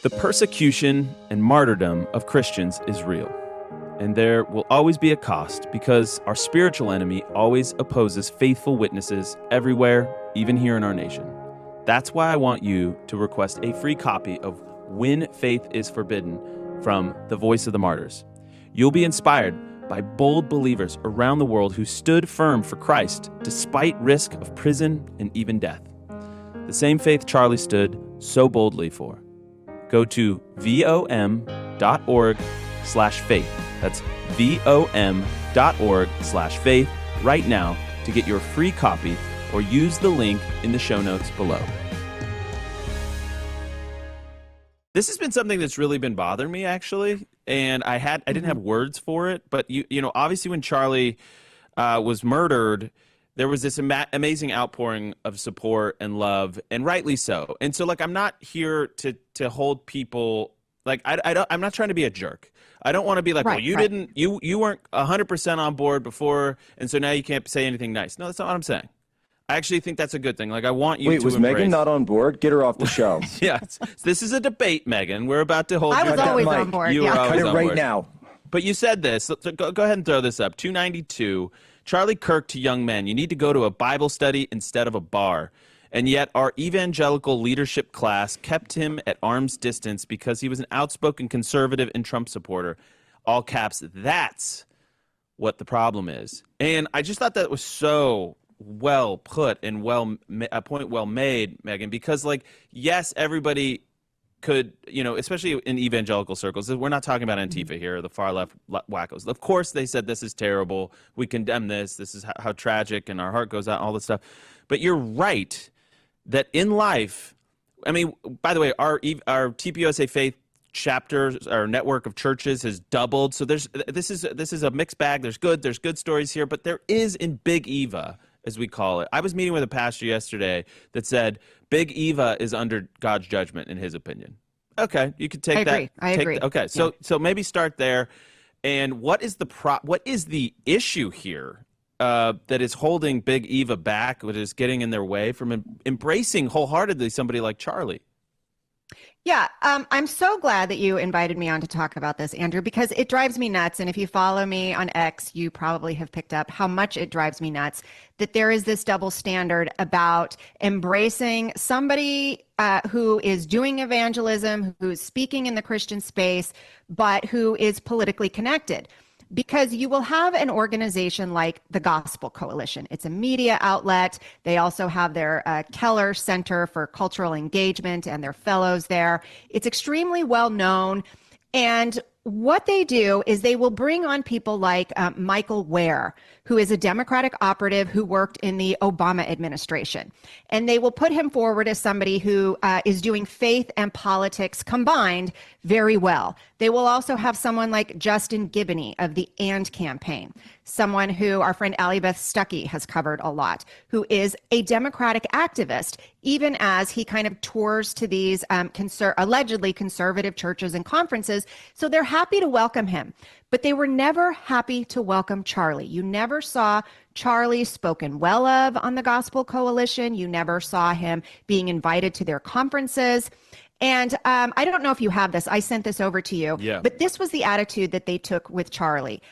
The persecution and martyrdom of Christians is real, and there will always be a cost because our spiritual enemy always opposes faithful witnesses everywhere, even here in our nation. That's why I want you to request a free copy of When Faith is Forbidden from The Voice of the Martyrs. You'll be inspired by bold believers around the world who stood firm for Christ despite risk of prison and even death. The same faith Charlie stood so boldly for. Go to vom.org/faith. That's vom.org/faith right now to get your free copy, or use the link in the show notes below. This has been something that's really been bothering me, actually, and I didn't have words for it, but you know, obviously when Charlie was murdered, there was this amazing outpouring of support and love, and rightly so. And so, like, I'm not here to hold people, like, I'm not trying to be a jerk. I don't want to be like, well, you weren't 100% on board before, and so now you can't say anything nice. No, that's not what I'm saying. I actually think that's a good thing. Like, I want you to was embrace... Megan not on board? Get her off the show. Yeah, this is a debate, Megan. We're about to hold... I was always on board. You were always Cut it on right board. now. But you said this. So go ahead and throw this up. 292, Charlie Kirk to young men. You need to go to a Bible study instead of a bar. And yet our evangelical leadership class kept him at arm's distance because he was an outspoken conservative and Trump supporter. All caps, that's what the problem is. And I just thought that was so well put and a point well made, Megan, because, like, yes, everybody could, you know, especially in evangelical circles, we're not talking about Antifa here, the far left wackos. Of course, they said this is terrible. We condemn this. This is how tragic, and our heart goes out, all this stuff. But you're right that in life, I mean, by the way, our TPUSA Faith chapters, our network of churches has doubled. So this is a mixed bag. There's good stories here, but there is in Big Eva, as we call it. I was meeting with a pastor yesterday that said Big Eva is under God's judgment, in his opinion. Okay, you could take that. I agree. Okay, so maybe start there. And what is the issue here that is holding Big Eva back, what is getting in their way from embracing wholeheartedly somebody like Charlie? Yeah, I'm so glad that you invited me on to talk about this, Andrew, because it drives me nuts. And if you follow me on X, you probably have picked up how much it drives me nuts that there is this double standard about embracing somebody who is doing evangelism, who is speaking in the Christian space, but who is politically connected. Because you will have an organization like the Gospel Coalition. It's a media outlet. They also have their Keller Center for Cultural Engagement and their fellows there. It's extremely well known. And what they do is they will bring on people like Michael Ware, who is a Democratic operative who worked in the Obama administration. And they will put him forward as somebody who is doing faith and politics combined very well. They will also have someone like Justin Giboney of the AND campaign, someone who our friend Allie Beth Stuckey has covered a lot, who is a Democratic activist, even as he kind of tours to these allegedly conservative churches and conferences. So they're happy to welcome him. But they were never happy to welcome Charlie. You never saw Charlie spoken well of on the Gospel Coalition. You never saw him being invited to their conferences. And I don't know if you have this. I sent this over to you. Yeah. But this was the attitude that they took with Charlie.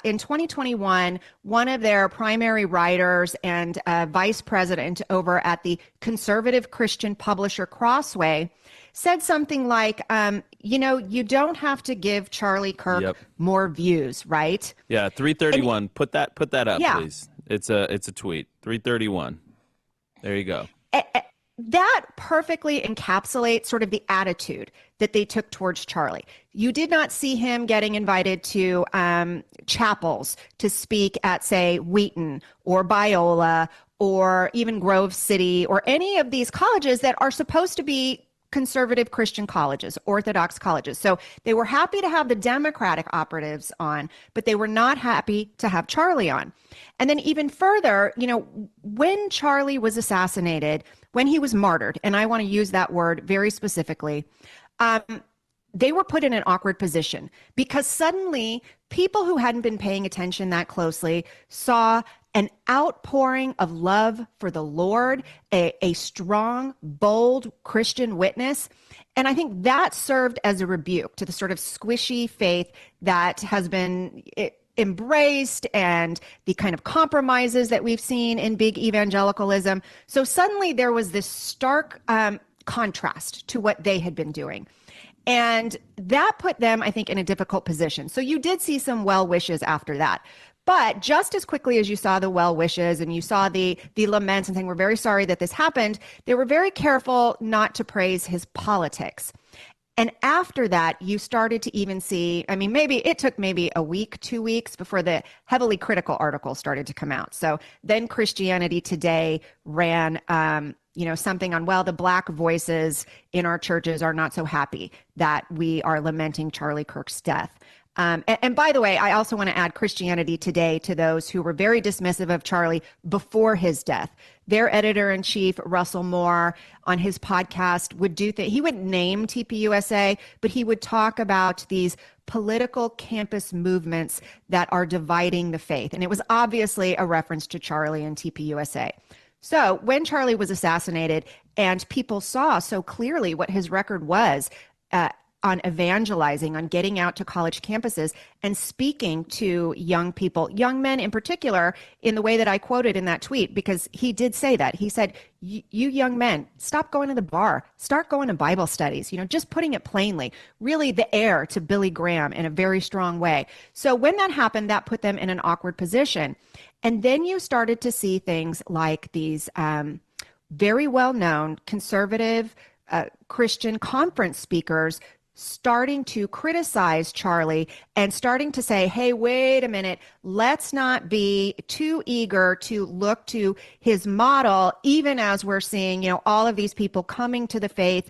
In 2021, one of their primary writers and vice president over at the conservative Christian publisher Crossway said something like, you know, you don't have to give Charlie Kirk more views, right? Yeah, 331. And, put that up, yeah. please. It's a tweet. 331. There you go. That perfectly encapsulates sort of the attitude that they took towards Charlie. You did not see him getting invited to chapels to speak at, say, Wheaton or Biola or even Grove City or any of these colleges that are supposed to be conservative Christian colleges, Orthodox colleges. So they were happy to have the Democratic operatives on, but they were not happy to have Charlie on. And then even further, you know, when Charlie was assassinated, when he was martyred, and I want to use that word very specifically, they were put in an awkward position because suddenly people who hadn't been paying attention that closely saw an outpouring of love for the Lord, a strong, bold Christian witness. And I think that served as a rebuke to the sort of squishy faith that has been embraced and the kind of compromises that we've seen in big evangelicalism. So suddenly there was this stark contrast to what they had been doing. And that put them, I think, in a difficult position. So you did see some well wishes after that. But just as quickly as you saw the well wishes and you saw the laments and saying, we're very sorry that this happened, they were very careful not to praise his politics. And after that, you started to even see, I mean, maybe it took maybe a week, 2 weeks before the heavily critical article started to come out. So then Christianity Today ran, something on, well, the Black voices in our churches are not so happy that we are lamenting Charlie Kirk's death. And by the way, I also want to add Christianity Today to those who were very dismissive of Charlie before his death. Their editor-in-chief, Russell Moore, on his podcast he would name TPUSA, but he would talk about these political campus movements that are dividing the faith. And it was obviously a reference to Charlie and TPUSA. So when Charlie was assassinated and people saw so clearly what his record was, on evangelizing, on getting out to college campuses and speaking to young people, young men in particular, in the way that I quoted in that tweet, because he did say that. He said, you young men, stop going to the bar, start going to Bible studies, just putting it plainly, really the heir to Billy Graham in a very strong way. So when that happened, that put them in an awkward position. And then you started to see things like these very well-known conservative Christian conference speakers starting to criticize Charlie and starting to say, hey, wait a minute, let's not be too eager to look to his model, even as we're seeing, all of these people coming to the faith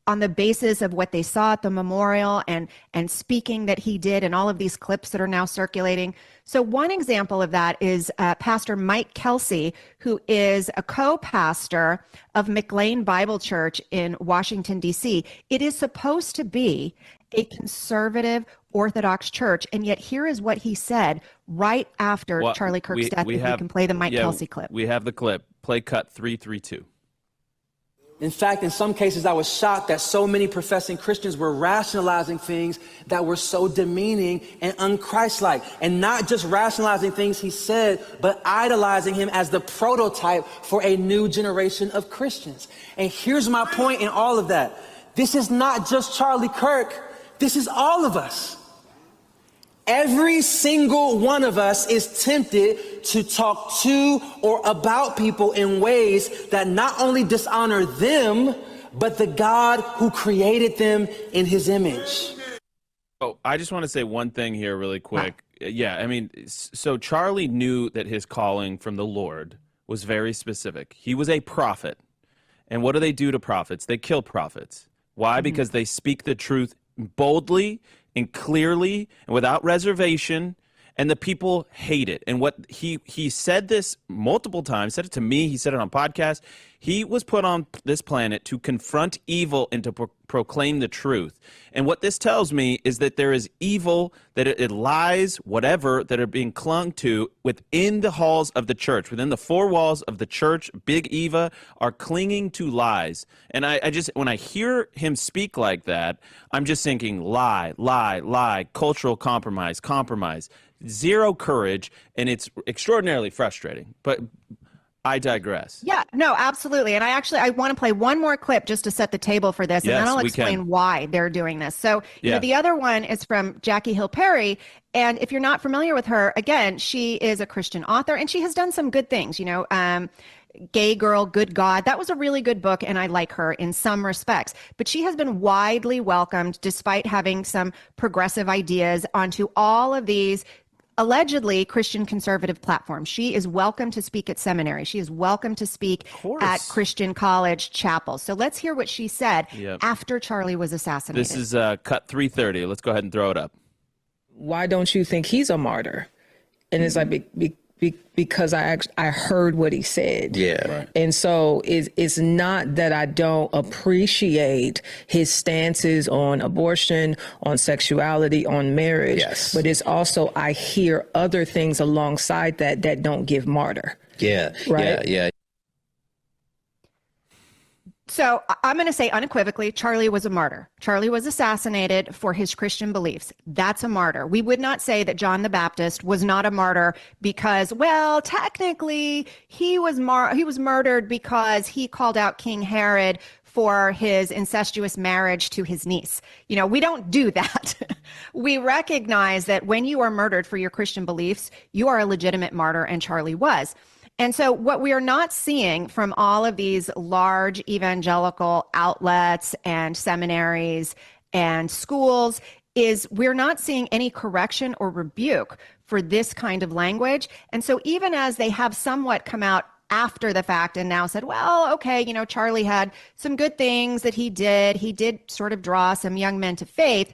on the basis of what they saw at the memorial and speaking that he did and all of these clips that are now circulating. So one example of that is Pastor Mike Kelsey, who is a co-pastor of McLean Bible Church in Washington, D.C. It is supposed to be a conservative Orthodox church, and yet here is what he said right after Charlie Kirk's death. If we can play the Mike Kelsey clip. We have the clip. Play cut 332. In fact, in some cases, I was shocked that so many professing Christians were rationalizing things that were so demeaning and unchristlike, and not just rationalizing things he said, but idolizing him as the prototype for a new generation of Christians. And here's my point in all of that. This is not just Charlie Kirk. This is all of us. Every single one of us is tempted to talk to or about people in ways that not only dishonor them, but the God who created them in his image. Oh, I just want to say one thing here really quick. Yeah, I mean, so Charlie knew that his calling from the Lord was very specific. He was a prophet. And what do they do to prophets? They kill prophets. Why? Because they speak the truth boldly and clearly and without reservation, and the people hate it. And what he said this multiple times, said it to me, he said it on podcasts. He was put on this planet to confront evil and to proclaim the truth. And what this tells me is that there is evil, that it lies, whatever, that are being clung to within the halls of the church, within the four walls of the church. Big Eva are clinging to lies. And I just, when I hear him speak like that, I'm just thinking lie, lie, lie, cultural compromise, compromise, zero courage, and it's extraordinarily frustrating. But I digress. Yeah, no, absolutely. And I want to play one more clip just to set the table for this, and then I'll explain why they're doing this. So, the other one is from Jackie Hill Perry. And if you're not familiar with her, again, she is a Christian author, and she has done some good things, Gay Girl, Good God. That was a really good book, and I like her in some respects. But she has been widely welcomed, despite having some progressive ideas, onto all of these allegedly Christian conservative platforms. She is welcome to speak at seminary. She is welcome to speak at Christian college chapels. So let's hear what she said after Charlie was assassinated. This is cut 330. Let's go ahead and throw it up. Why don't you think he's a martyr? And it's like, because I heard what he said. Yeah. Right. And so it's not that I don't appreciate his stances on abortion, on sexuality, on marriage, Yes. but it's also I hear other things alongside that don't give martyr. Yeah. Right? Yeah. So I'm going to say unequivocally, Charlie was a martyr. Charlie was assassinated for his Christian beliefs. That's a martyr. We would not say that John the Baptist was not a martyr because, well, technically he was murdered because he called out King Herod for his incestuous marriage to his niece. You know, we don't do that. We recognize that when you are murdered for your Christian beliefs, you are a legitimate martyr, and Charlie was. And so what we are not seeing from all of these large evangelical outlets and seminaries and schools is we're not seeing any correction or rebuke for this kind of language. And so even as they have somewhat come out after the fact and now said, well, okay, you know, Charlie had some good things that he did sort of draw some young men to faith,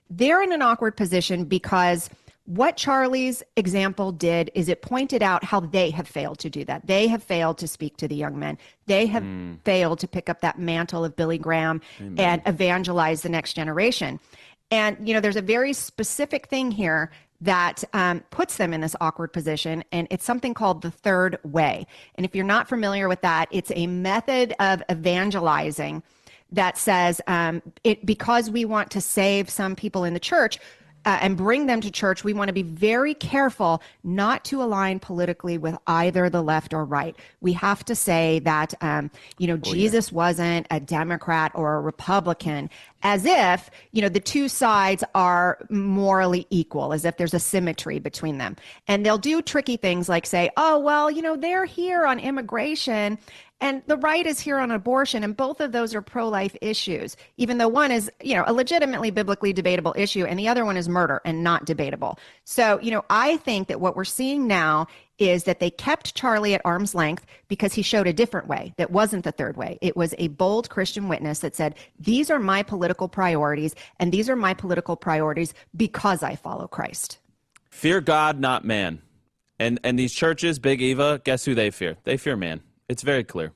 they're in an awkward position because what Charlie's example did is it pointed out how they have failed to do that. They have failed to speak to the young men. They have failed to pick up that mantle of Billy Graham and evangelize the next generation. And, you know, there's a very specific thing here that puts them in this awkward position, and it's something called the third way. And if you're not familiar with that, it's a method of evangelizing that says because we want to save some people in the church, and bring them to church, we want to be very careful not to align politically with either the left or right. We have to say that, Jesus wasn't a Democrat or a Republican, as if, you know, the two sides are morally equal, as if there's a symmetry between them. And they'll do tricky things like say, oh, well, you know, they're here on immigration and the right is here on abortion, and both of those are pro-life issues, even though one is, you know, a legitimately biblically debatable issue, and the other one is murder and not debatable. So, you know, I think that what we're seeing now is that they kept Charlie at arm's length because he showed a different way that wasn't the third way. It was a bold Christian witness that said, these are my political priorities, and these are my political priorities because I follow Christ. Fear God, not man. And these churches, Big Eva, guess who they fear? They fear man. It's very clear.